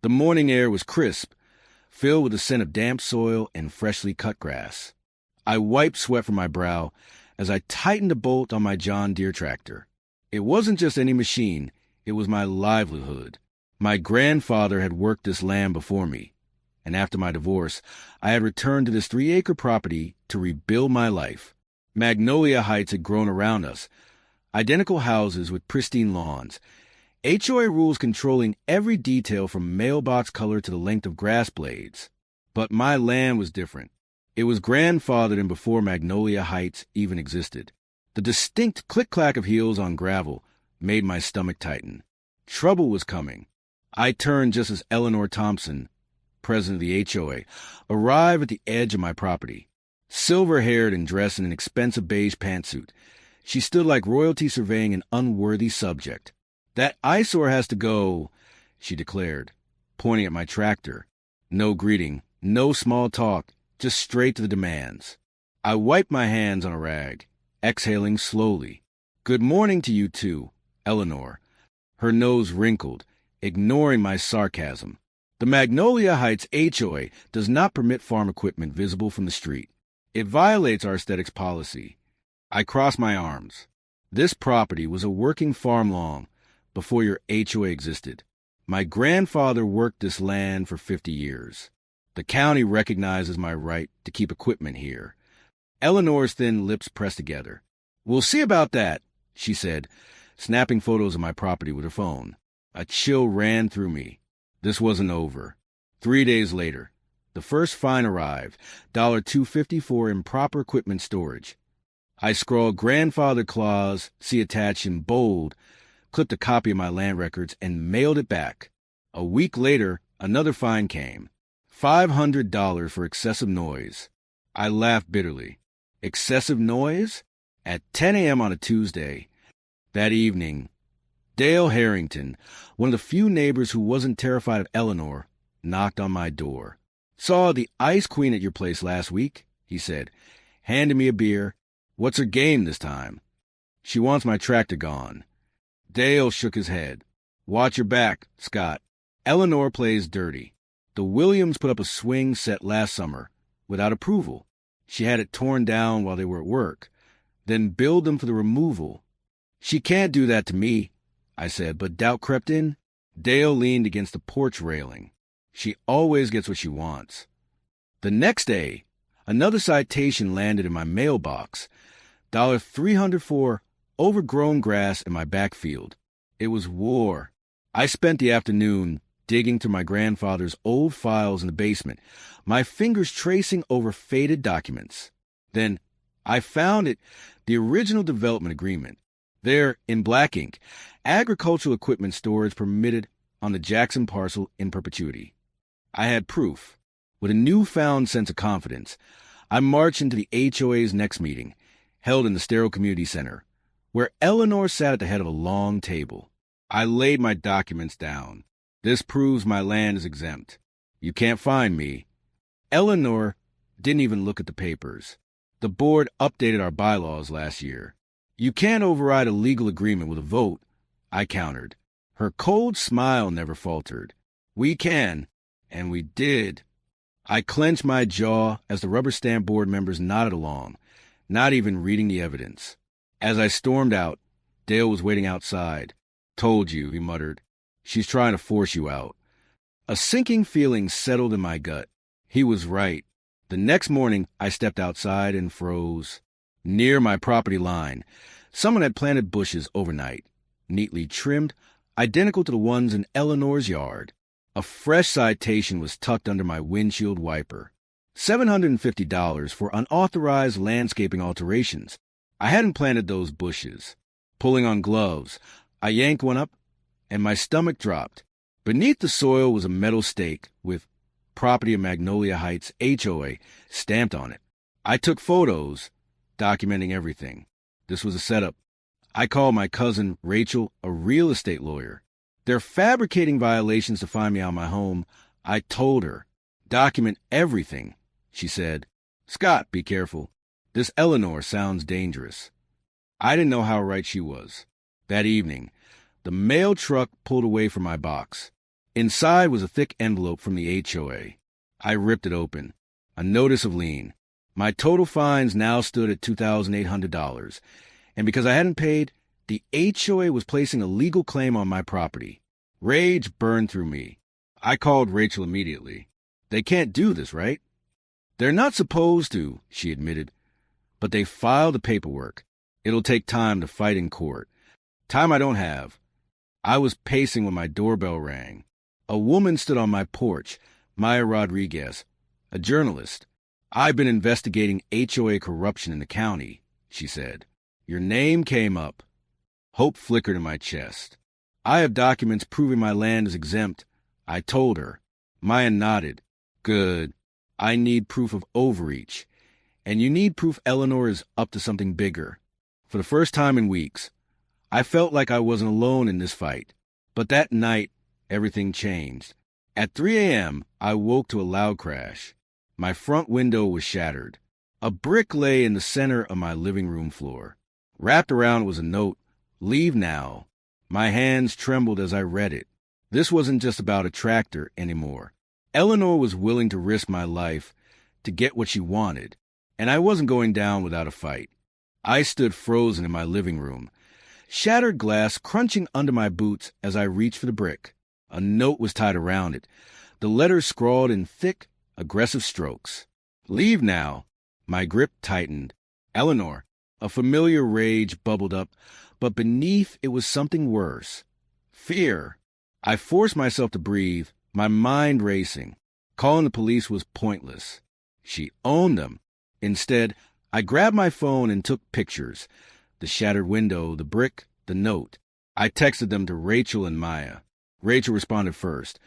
The morning air was crisp, filled with the scent of damp soil and freshly cut grass. I wiped sweat from my brow as I tightened a bolt on my John Deere tractor. It wasn't just any machine, it was my livelihood. My grandfather had worked this land before me, and after my divorce, I had returned to this 3-acre property to rebuild my life. Magnolia Heights had grown around us, identical houses with pristine lawns, HOA rules controlling every detail from mailbox color to the length of grass blades. But my land was different. It was grandfathered in before Magnolia Heights even existed. The distinct click-clack of heels on gravel made my stomach tighten. Trouble was coming. I turned just as Eleanor Thompson, president of the HOA, arrived at the edge of my property. Silver-haired and dressed in an expensive beige pantsuit, she stood like royalty surveying an unworthy subject. "That eyesore has to go," she declared, pointing at my tractor. No greeting, no small talk, just straight to the demands. I wiped my hands on a rag, exhaling slowly. "Good morning to you too, Eleanor." Her nose wrinkled, ignoring my sarcasm. "The Magnolia Heights HOA does not permit farm equipment visible from the street. It violates our aesthetics policy." I crossed my arms. This property was a working farm lawn before your HOA existed. My grandfather worked this land for 50 years. The county recognizes my right to keep equipment here. Eleanor's thin lips pressed together. "We'll see about that," she said, snapping photos of my property with her phone. A chill ran through me. This wasn't over. 3 days later, the first fine arrived, $2.50 for improper equipment storage. I scrawled grandfather clause, see attached in bold, clipped a copy of my land records, and mailed it back. A week later, another fine came. $500 for excessive noise. I laughed bitterly. Excessive noise? At 10 a.m. on a Tuesday. That evening, Dale Harrington, one of the few neighbors who wasn't terrified of Eleanor, knocked on my door. "Saw the Ice Queen at your place last week," he said, handing me a beer. "What's her game this time?" "She wants my tractor gone." Dale shook his head. "Watch your back, Scott. Eleanor plays dirty. The Williams put up a swing set last summer, without approval. She had it torn down while they were at work, then billed them for the removal. She can't do that to me," I said, but doubt crept in. Dale leaned against the porch railing. "She always gets what she wants." The next day, another citation landed in my mailbox. $300 for overgrown grass in my backfield. It was war. I spent the afternoon digging through my grandfather's old files in the basement, my fingers tracing over faded documents. Then I found it, the original development agreement. There, in black ink, agricultural equipment storage permitted on the Jackson parcel in perpetuity. I had proof. With a newfound sense of confidence, I marched into the HOA's next meeting, held in the sterile community center, where Eleanor sat at the head of a long table. I laid my documents down. "This proves my land is exempt. You can't find me." Eleanor didn't even look at the papers. "The board updated our bylaws last year. You can't override a legal agreement with a vote," I countered. Her cold smile never faltered. "We can, and we did." I clenched my jaw as the rubber stamp board members nodded along, not even reading the evidence. As I stormed out, Dale was waiting outside. "Told you," he muttered. "She's trying to force you out." A sinking feeling settled in my gut. He was right. The next morning, I stepped outside and froze. Near my property line, someone had planted bushes overnight, neatly trimmed, identical to the ones in Eleanor's yard. A fresh citation was tucked under my windshield wiper. $750 for unauthorized landscaping alterations. I hadn't planted those bushes. Pulling on gloves, I yanked one up, and my stomach dropped. Beneath the soil was a metal stake with "Property of Magnolia Heights HOA" stamped on it. I took photos, documenting everything. This was a setup. I called my cousin Rachel, a real estate lawyer. "They're fabricating violations to find me out of my home." I told her. "Document everything," she said. "Scott, be careful. This Eleanor sounds dangerous." I didn't know how right she was. That evening, the mail truck pulled away from my box. Inside was a thick envelope from the HOA. I ripped it open. A notice of lien. My total fines now stood at $2,800, and because I hadn't paid, the HOA was placing a legal claim on my property. Rage burned through me. I called Rachel immediately. They can't do this, right? They're not supposed to, she admitted, but they filed the paperwork. It'll take time to fight in court. Time I don't have. I was pacing when my doorbell rang. A woman stood on my porch, Maya Rodriguez, a journalist. I've been investigating HOA corruption in the county, she said. Your name came up. Hope flickered in my chest. I have documents proving my land is exempt, I told her. Maya nodded. Good. I need proof of overreach. And you need proof Eleanor is up to something bigger. For the first time in weeks, I felt like I wasn't alone in this fight. But that night, everything changed. At 3 a.m., I woke to a loud crash. My front window was shattered. A brick lay in the center of my living room floor. Wrapped around was a note, "Leave now." My hands trembled as I read it. This wasn't just about a tractor anymore. Eleanor was willing to risk my life to get what she wanted, and I wasn't going down without a fight. I stood frozen in my living room, shattered glass crunching under my boots as I reached for the brick. A note was tied around it, the letters scrawled in thick, aggressive strokes. "Leave now." My grip tightened. Eleanor. A familiar rage bubbled up, but beneath it was something worse. Fear. I forced myself to breathe, my mind racing. Calling the police was pointless. She owned them. Instead, I grabbed my phone and took pictures. The shattered window, the brick, the note. I texted them to Rachel and Maya. Rachel responded first.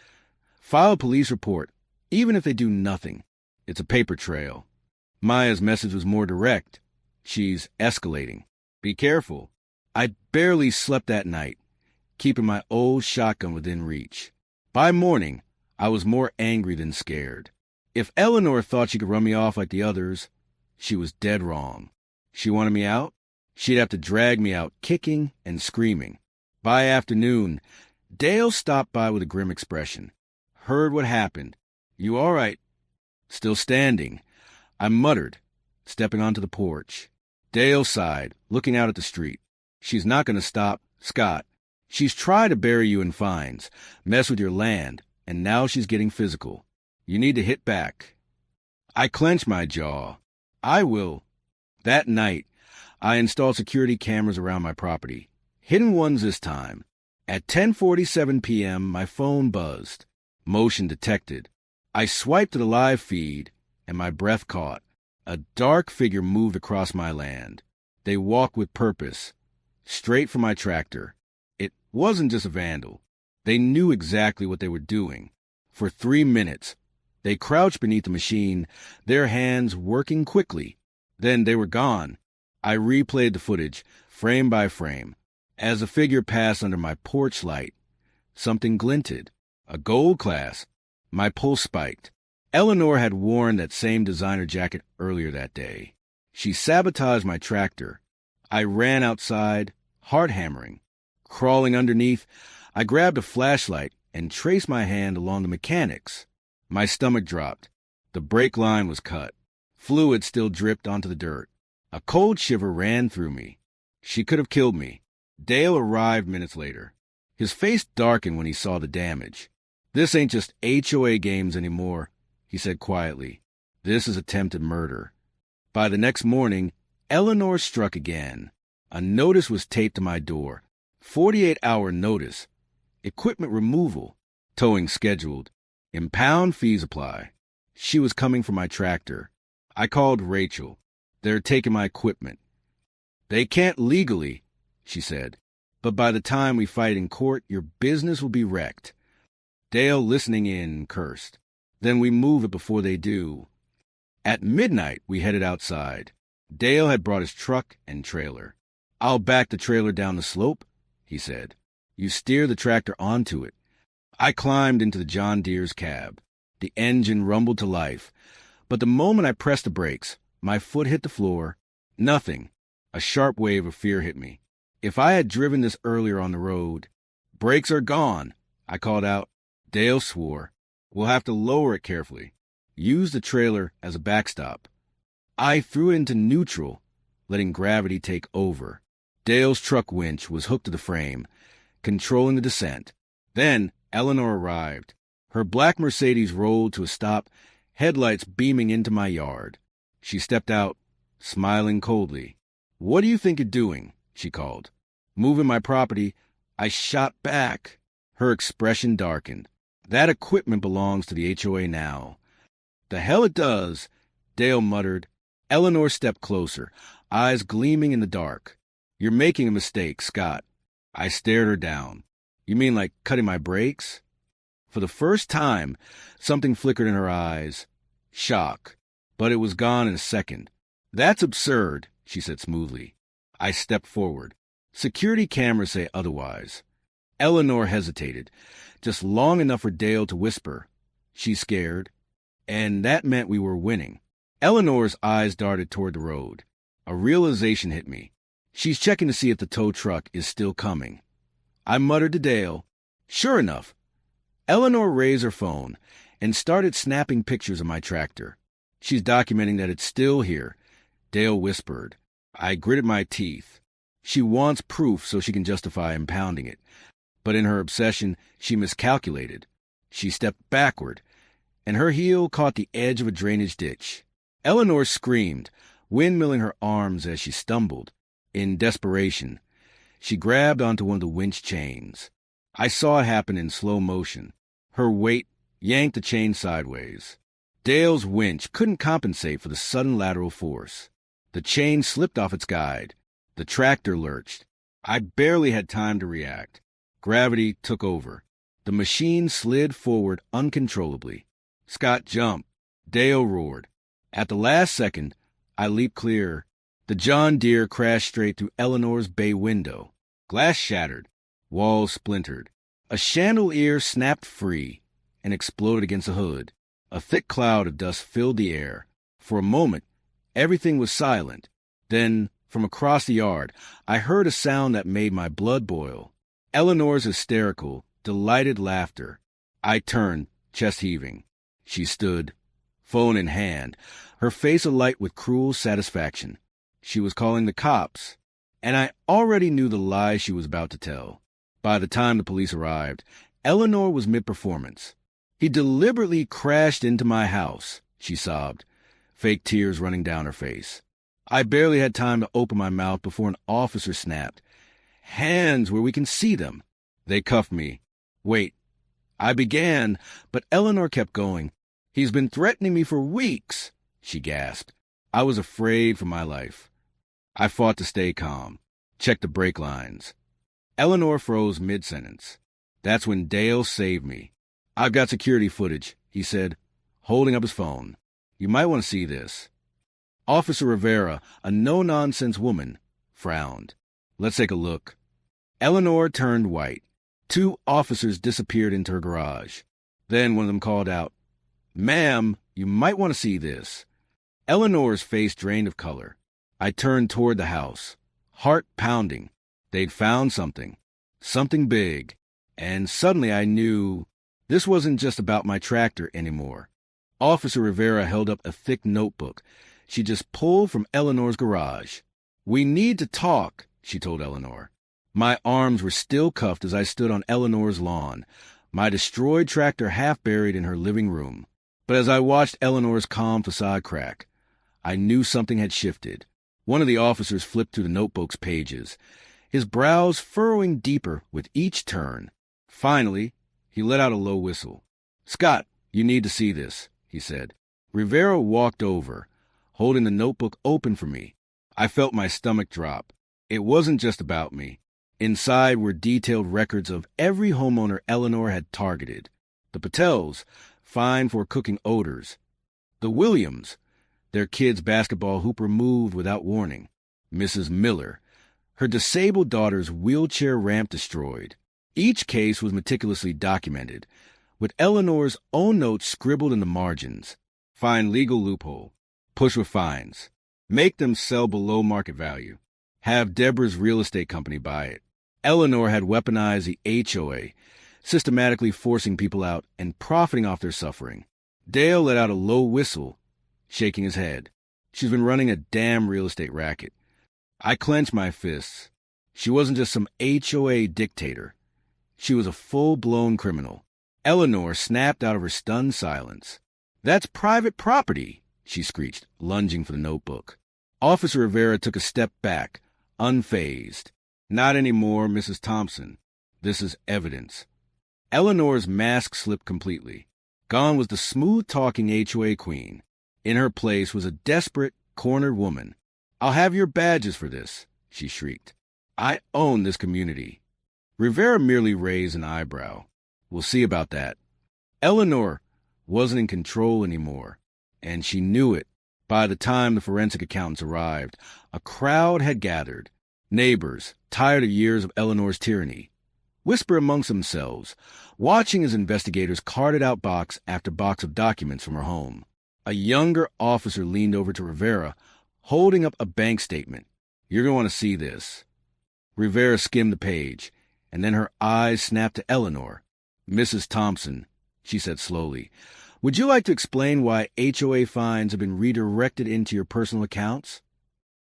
"File a police report, even if they do nothing. It's a paper trail." Maya's message was more direct. "She's escalating. Be careful." I barely slept that night, keeping my old shotgun within reach. By morning, I was more angry than scared. If Eleanor thought she could run me off like the others, she was dead wrong. She wanted me out? She'd have to drag me out, kicking and screaming. By afternoon, Dale stopped by with a grim expression. "Heard what happened. You all right?" Still standing, I muttered, stepping onto the porch. Dale sighed, looking out at the street. "She's not going to stop, Scott. She's tried to bury you in fines, mess with your land, and now she's getting physical. You need to hit back." I clenched my jaw. "I will." That night, I installed security cameras around my property. Hidden ones this time. At 10:47 p.m., my phone buzzed. Motion detected. I swiped to the live feed, and my breath caught. A dark figure moved across my land. They walked with purpose, straight for my tractor. It wasn't just a vandal. They knew exactly what they were doing. For 3 minutes, they crouched beneath the machine, their hands working quickly. Then they were gone. I replayed the footage, frame by frame. As the figure passed under my porch light, something glinted. A gold clasp. My pulse spiked. Eleanor had worn that same designer jacket earlier that day. She sabotaged my tractor. I ran outside, heart hammering. Crawling underneath, I grabbed a flashlight and traced my hand along the mechanics. My stomach dropped. The brake line was cut. Fluid still dripped onto the dirt. A cold shiver ran through me. She could have killed me. Dale arrived minutes later. His face darkened when he saw the damage. "This ain't just HOA games anymore," he said quietly. "This is attempted murder." By the next morning, Eleanor struck again. A notice was taped to my door. 48-hour notice. Equipment removal. Towing scheduled. Impound fees apply. She was coming for my tractor. I called Rachel. "They're taking my equipment." "They can't legally," she said. "But by the time we fight in court, your business will be wrecked." Dale, listening in, cursed. "Then we move it before they do." At midnight, we headed outside. Dale had brought his truck and trailer. "I'll back the trailer down the slope," he said. "You steer the tractor onto it." I climbed into the John Deere's cab. The engine rumbled to life. But the moment I pressed the brakes, my foot hit the floor. Nothing. A sharp wave of fear hit me. If I had driven this earlier on the road. "Brakes are gone," I called out. Dale swore. We'll have to lower it carefully. Use the trailer as a backstop. I threw it into neutral, letting gravity take over. Dale's truck winch was hooked to the frame, controlling the descent. Then Eleanor arrived. Her black Mercedes rolled to a stop, headlights beaming into my yard. She stepped out, smiling coldly. "What do you think you're doing?" she called. "Moving my property." I shot back. Her expression darkened. "That equipment belongs to the HOA now." "The hell it does," Dale muttered. Eleanor stepped closer, eyes gleaming in the dark. "You're making a mistake, Scott." I stared her down. "You mean like cutting my brakes?" For the first time, something flickered in her eyes. Shock. But it was gone in a second. "That's absurd," she said smoothly. I stepped forward. Security cameras say otherwise. Eleanor hesitated, just long enough for Dale to whisper, "She's scared." And that meant we were winning. Eleanor's eyes darted toward the road. A realization hit me. She's checking to see if the tow truck is still coming. I muttered to Dale. Sure enough, Eleanor raised her phone and started snapping pictures of my tractor. "She's documenting that it's still here," Dale whispered. I gritted my teeth. She wants proof so she can justify impounding it. But in her obsession, she miscalculated. She stepped backward, and her heel caught the edge of a drainage ditch. Eleanor screamed, windmilling her arms as she stumbled. In desperation, she grabbed onto one of the winch chains. I saw it happen in slow motion. Her weight yanked the chain sideways. Dale's winch couldn't compensate for the sudden lateral force. The chain slipped off its guide. The tractor lurched. I barely had time to react. Gravity took over. The machine slid forward uncontrollably. "Scott, jump!" Dale roared. At the last second, I leaped clear. The John Deere crashed straight through Eleanor's bay window. Glass shattered. Walls splintered. A chandelier snapped free and exploded against the hood. A thick cloud of dust filled the air. For a moment, everything was silent. Then, from across the yard, I heard a sound that made my blood boil. Eleanor's hysterical, delighted laughter. I turned, chest heaving. She stood, phone in hand, her face alight with cruel satisfaction. She was calling the cops, and I already knew the lie she was about to tell. By the time the police arrived, Eleanor was mid-performance. "He deliberately crashed into my house," she sobbed, fake tears running down her face. I barely had time to open my mouth before an officer snapped, "Hands where we can see them." They cuffed me. "Wait." I began, but Eleanor kept going. "He's been threatening me for weeks," she gasped. I was afraid for my life. I fought to stay calm, checked the brake lines. Eleanor froze mid-sentence. That's when Dale saved me. "I've got security footage," he said, holding up his phone. "You might want to see this." Officer Rivera, a no-nonsense woman, frowned. "Let's take a look." Eleanor turned white. 2 officers disappeared into her garage. Then one of them called out, "Ma'am, you might want to see this." Eleanor's face drained of color. I turned toward the house, heart pounding. They'd found something big, and suddenly I knew this wasn't just about my tractor anymore. Officer Rivera held up a thick notebook she just pulled from Eleanor's garage. "We need to talk," she told Eleanor. My arms were still cuffed as I stood on Eleanor's lawn, my destroyed tractor half buried in her living room. But as I watched Eleanor's calm facade crack, I knew something had shifted. One of the officers flipped through the notebook's pages, his brows furrowing deeper with each turn. Finally, he let out a low whistle. "Scott, you need to see this," he said. Rivera walked over, holding the notebook open for me. I felt my stomach drop. It wasn't just about me. Inside were detailed records of every homeowner Eleanor had targeted. The Patels, fined for cooking odors. The Williams, their kid's basketball hoop removed without warning. Mrs. Miller, her disabled daughter's wheelchair ramp destroyed. Each case was meticulously documented, with Eleanor's own notes scribbled in the margins. Find legal loophole. Push with fines. Make them sell below market value. Have Deborah's real estate company buy it. Eleanor had weaponized the HOA, systematically forcing people out and profiting off their suffering. Dale let out a low whistle, shaking his head. She's been running a damn real estate racket. I clenched my fists. She wasn't just some HOA dictator. She was a full-blown criminal. Eleanor snapped out of her stunned silence. "That's private property," she screeched, lunging for the notebook. Officer Rivera took a step back, unfazed. "Not anymore, Mrs. Thompson. This is evidence." Eleanor's mask slipped completely. Gone was the smooth-talking HOA queen. In her place was a desperate, cornered woman. "I'll have your badges for this," she shrieked. "I own this community." Rivera merely raised an eyebrow. "We'll see about that." Eleanor wasn't in control anymore, and she knew it. By the time the forensic accountants arrived, a crowd had gathered. Neighbors, tired of years of Eleanor's tyranny, whispered amongst themselves, watching as investigators carted out box after box of documents from her home. A younger officer leaned over to Rivera, holding up a bank statement. "You're going to want to see this." Rivera skimmed the page, and then her eyes snapped to Eleanor. "Mrs. Thompson," she said slowly, "would you like to explain why HOA fines have been redirected into your personal accounts?"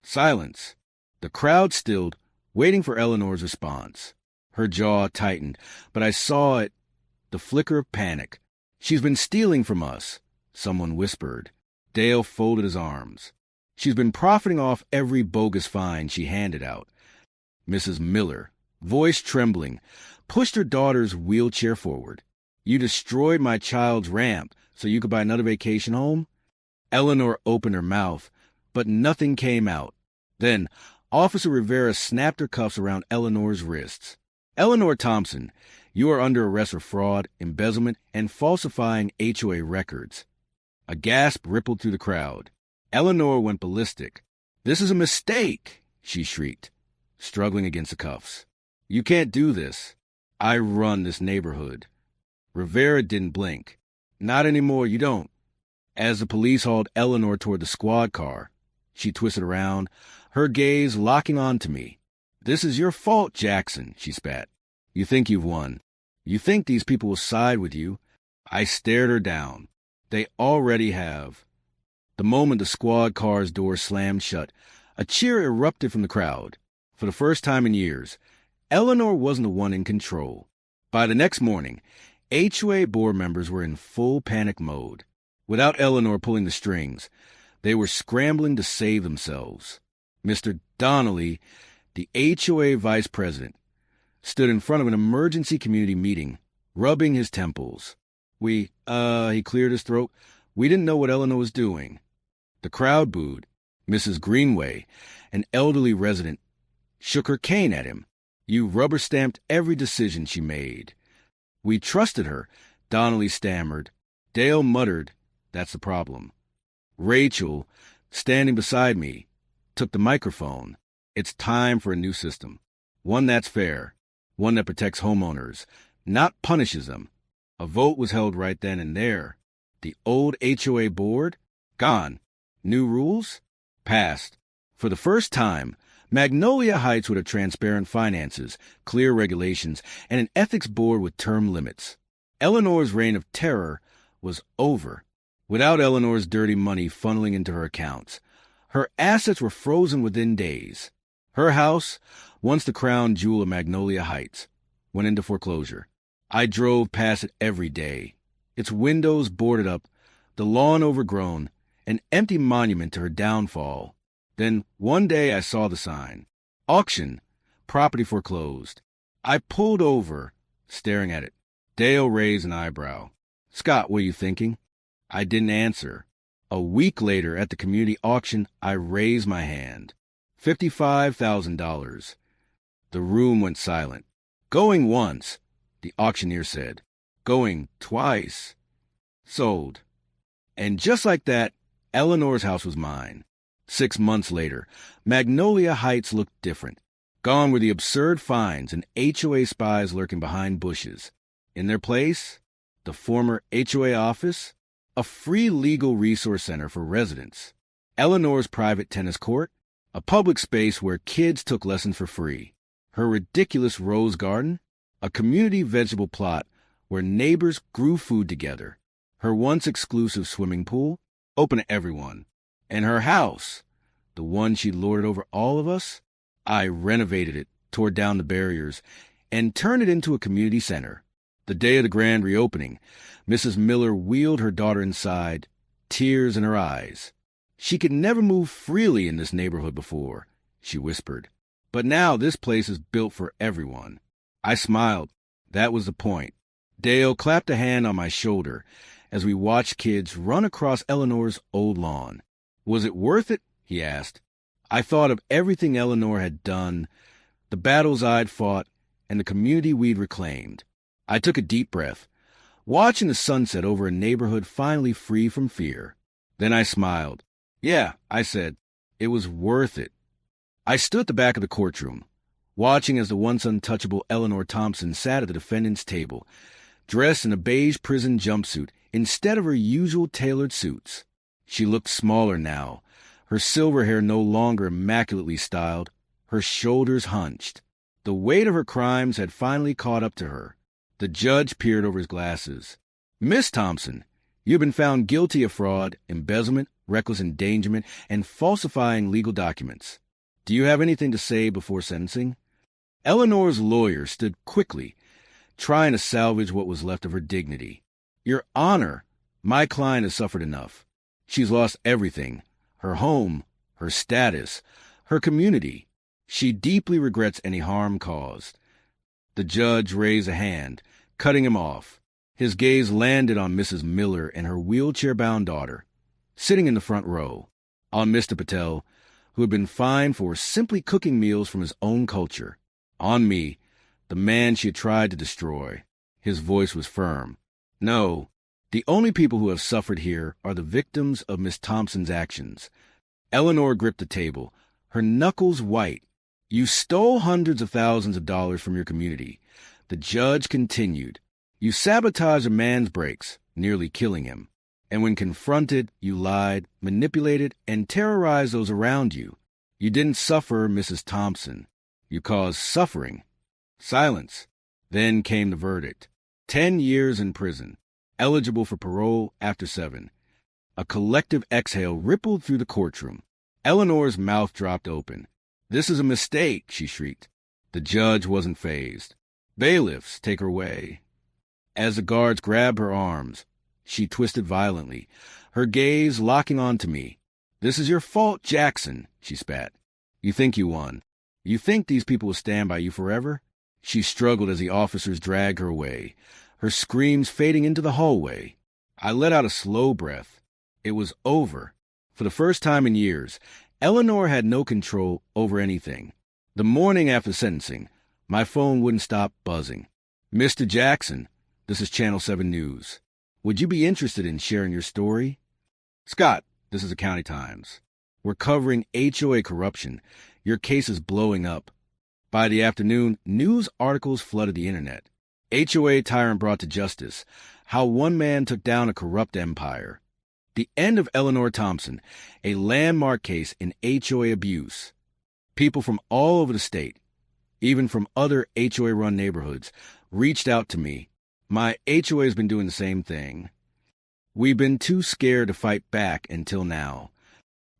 Silence. The crowd stilled, waiting for Eleanor's response. Her jaw tightened, but I saw it, the flicker of panic. "She's been stealing from us," someone whispered. Dale folded his arms. "She's been profiting off every bogus fine she handed out." Mrs. Miller, voice trembling, pushed her daughter's wheelchair forward. "You destroyed my child's ramp so you could buy another vacation home?" Eleanor opened her mouth, but nothing came out. Then Officer Rivera snapped her cuffs around Eleanor's wrists. "Eleanor Thompson, you are under arrest for fraud, embezzlement, and falsifying HOA records." A gasp rippled through the crowd. Eleanor went ballistic. "This is a mistake," she shrieked, struggling against the cuffs. "You can't do this. I run this neighborhood." Rivera didn't blink. "Not anymore, you don't." As the police hauled Eleanor toward the squad car, she twisted around, her gaze locking onto me. "This is your fault, Jackson," she spat. "You think you've won. You think these people will side with you." I stared her down. "They already have." The moment the squad car's door slammed shut, a cheer erupted from the crowd. For the first time in years, Eleanor wasn't the one in control. By the next morning, HOA board members were in full panic mode. Without Eleanor pulling the strings, they were scrambling to save themselves. Mr. Donnelly, the HOA vice president, stood in front of an emergency community meeting, rubbing his temples. He cleared his throat. "We didn't know what Eleanor was doing." The crowd booed. Mrs. Greenway, an elderly resident, shook her cane at him. "You rubber-stamped every decision she made." "We trusted her," Donnelly stammered. Dale muttered, "That's the problem." Rachel, standing beside me, took the microphone. "It's time for a new system. One that's fair. One that protects homeowners, not punishes them." A vote was held right then and there. The old HOA board? Gone. New rules? Passed. For the first time, Magnolia Heights would have transparent finances, clear regulations, and an ethics board with term limits. Eleanor's reign of terror was over. Without Eleanor's dirty money funneling into her accounts, her assets were frozen within days. Her house, once the crown jewel of Magnolia Heights, went into foreclosure. I drove past it every day. Its windows boarded up, the lawn overgrown, an empty monument to her downfall. Then one day I saw the sign. Auction. Property foreclosed. I pulled over, staring at it. Dale raised an eyebrow. "Scott, what are you thinking?" I didn't answer. A week later, at the community auction, I raised my hand. $55,000. The room went silent. "Going once," the auctioneer said. "Going twice." Sold. And just like that, Eleanor's house was mine. 6 months later, Magnolia Heights looked different. Gone were the absurd fines and HOA spies lurking behind bushes. In their place, the former HOA office, a free legal resource center for residents, Eleanor's private tennis court, a public space where kids took lessons for free, her ridiculous rose garden, a community vegetable plot where neighbors grew food together. Her once exclusive swimming pool, open to everyone. And her house, the one she lorded over all of us, I renovated it, tore down the barriers, and turned it into a community center. The day of the grand reopening, Mrs. Miller wheeled her daughter inside, tears in her eyes. She could never move freely in this neighborhood before, she whispered. But now this place is built for everyone. I smiled. That was the point. Dale clapped a hand on my shoulder as we watched kids run across Eleanor's old lawn. Was it worth it? He asked. I thought of everything Eleanor had done, the battles I'd fought, and the community we'd reclaimed. I took a deep breath, watching the sunset over a neighborhood finally free from fear. Then I smiled. Yeah, I said, it was worth it. I stood at the back of the courtroom, watching as the once untouchable Eleanor Thompson sat at the defendant's table, dressed in a beige prison jumpsuit instead of her usual tailored suits. She looked smaller now, her silver hair no longer immaculately styled, her shoulders hunched. The weight of her crimes had finally caught up to her. The judge peered over his glasses. Miss Thompson, you have been found guilty of fraud, embezzlement, reckless endangerment, and falsifying legal documents. Do you have anything to say before sentencing? Eleanor's lawyer stood quickly, trying to salvage what was left of her dignity. Your Honor, my client has suffered enough. She's lost everything, her home, her status, her community. She deeply regrets any harm caused. The judge raised a hand, cutting him off. His gaze landed on Mrs. Miller and her wheelchair-bound daughter, sitting in the front row, on Mr. Patel, who had been fined for simply cooking meals from his own culture, on me, the man she had tried to destroy. His voice was firm. No, the only people who have suffered here are the victims of Miss Thompson's actions. Eleanor gripped the table, her knuckles white. You stole hundreds of thousands of dollars from your community. The judge continued. You sabotaged a man's brakes, nearly killing him. And when confronted, you lied, manipulated, and terrorized those around you. You didn't suffer, Mrs. Thompson. You caused suffering. Silence. Then came the verdict. 10 years in prison, eligible for parole after 7. A collective exhale rippled through the courtroom. Eleanor's mouth dropped open. This is a mistake, she shrieked. The judge wasn't fazed. Bailiffs, take her away. As the guards grabbed her arms, she twisted violently, her gaze locking onto me. This is your fault, Jackson, she spat. You think you won. You think these people will stand by you forever? She struggled as the officers dragged her away, her screams fading into the hallway. I let out a slow breath. It was over. For the first time in years, Eleanor had no control over anything. The morning after sentencing, my phone wouldn't stop buzzing. Mr. Jackson, this is Channel 7 News. Would you be interested in sharing your story? Scott, this is the County Times. We're covering HOA corruption. Your case is blowing up. By the afternoon, news articles flooded the internet. HOA tyrant brought to justice. How one man took down a corrupt empire. The end of Eleanor Thompson, a landmark case in HOA abuse. People from all over the state, even from other HOA-run neighborhoods, reached out to me. My HOA has been doing the same thing. We've been too scared to fight back until now.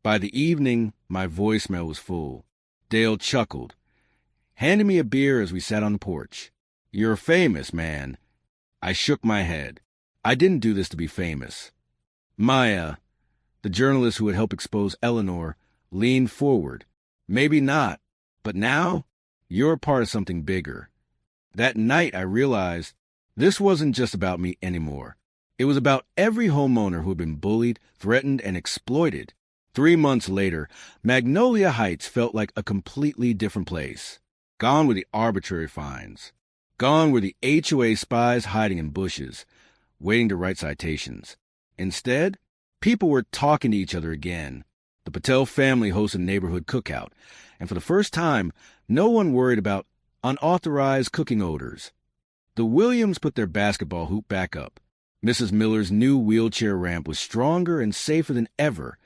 By the evening, my voicemail was full. Dale chuckled, handed me a beer as we sat on the porch. You're famous, man. I shook my head. I didn't do this to be famous. Maya, the journalist who had helped expose Eleanor, leaned forward. Maybe not, but now you're a part of something bigger. That night I realized this wasn't just about me anymore. It was about every homeowner who had been bullied, threatened, and exploited. 3 months later, Magnolia Heights felt like a completely different place. Gone were the arbitrary fines. Gone were the HOA spies hiding in bushes, waiting to write citations. Instead, people were talking to each other again. The Patel family hosted a neighborhood cookout, and for the first time, no one worried about unauthorized cooking odors. The Williams put their basketball hoop back up. Mrs. Miller's new wheelchair ramp was stronger and safer than ever,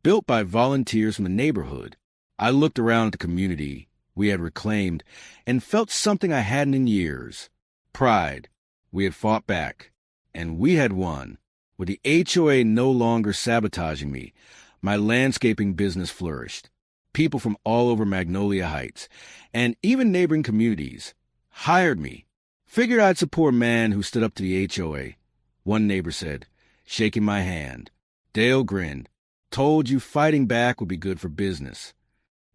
built by volunteers from the neighborhood. I looked around at the community we had reclaimed and felt something I hadn't in years. Pride. We had fought back, and we had won. With the HOA no longer sabotaging me, my landscaping business flourished. People from all over Magnolia Heights, and even neighboring communities, hired me. Figured I'd support a man who stood up to the HOA. One neighbor said, shaking my hand. Dale grinned. Told you fighting back would be good for business.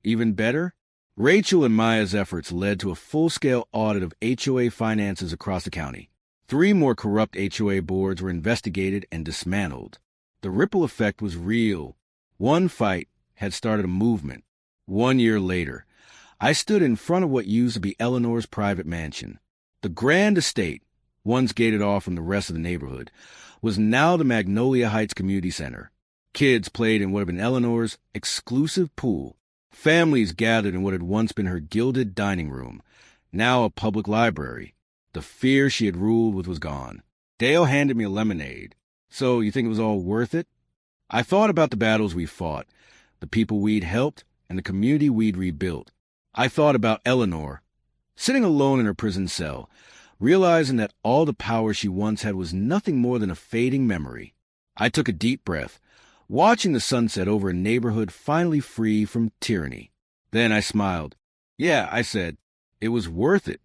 Even better, Rachel and Maya's efforts led to a full-scale audit of HOA finances across the county. 3 more corrupt HOA boards were investigated and dismantled. The ripple effect was real. One fight had started a movement. 1 year later, I stood in front of what used to be Eleanor's private mansion. The grand estate, once gated off from the rest of the neighborhood, was now the Magnolia Heights Community Center. Kids played in what had been Eleanor's exclusive pool. Families gathered in what had once been her gilded dining room, now a public library. The fear she had ruled with was gone. Dale handed me a lemonade. So, you think it was all worth it? I thought about the battles we fought, the people we'd helped, and the community we'd rebuilt. I thought about Eleanor, sitting alone in her prison cell, realizing that all the power she once had was nothing more than a fading memory. I took a deep breath, watching the sunset over a neighborhood finally free from tyranny. Then I smiled. Yeah, I said, it was worth it.